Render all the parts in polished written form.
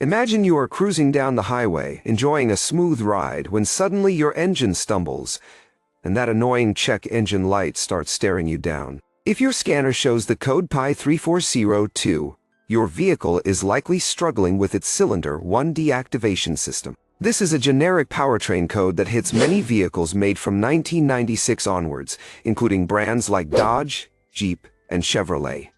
Imagine you are cruising down the highway, enjoying a smooth ride, when suddenly your engine stumbles, and that annoying check engine light starts staring you down. If your scanner shows the code P3402, your vehicle is likely struggling with its cylinder 1 deactivation system. This is a generic powertrain code that hits many vehicles made from 1996 onwards, including brands like Dodge, Jeep, and Chevrolet.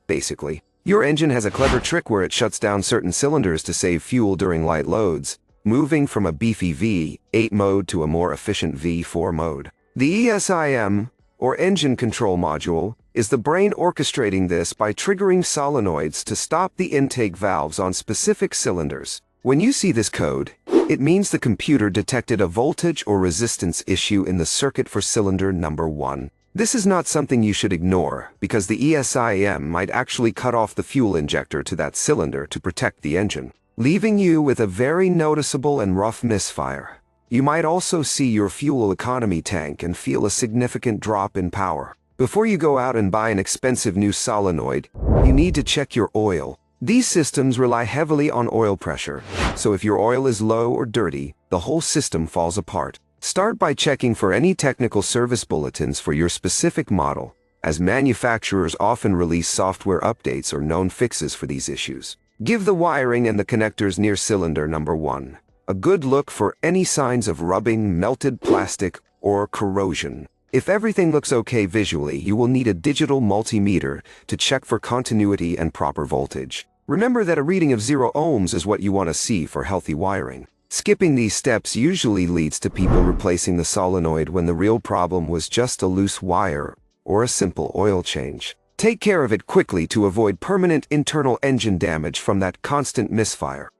Basically, your engine has a clever trick where it shuts down certain cylinders to save fuel during light loads, moving from a beefy V8 mode to a more efficient V4 mode. The ESIM, or engine control module, is the brain orchestrating this by triggering solenoids to stop the intake valves on specific cylinders. When you see this code, it means the computer detected a voltage or resistance issue in the circuit for cylinder number 1. This is not something you should ignore, because the ESIM might actually cut off the fuel injector to that cylinder to protect the engine, leaving you with a very noticeable and rough misfire. You might also see your fuel economy tank and feel a significant drop in power. Before you go out and buy an expensive new solenoid, you need to check your oil. These systems rely heavily on oil pressure, so if your oil is low or dirty, the whole system falls apart. Start by checking for any technical service bulletins for your specific model, as manufacturers often release software updates or known fixes for these issues. Give the wiring and the connectors near cylinder number 1 a good look for any signs of rubbing, melted plastic, or corrosion. If everything looks okay visually, you will need a digital multimeter to check for continuity and proper voltage. Remember that a reading of 0 ohms is what you want to see for healthy wiring. Skipping these steps usually leads to people replacing the solenoid when the real problem was just a loose wire or a simple oil change. Take care of it quickly to avoid permanent internal engine damage from that constant misfire.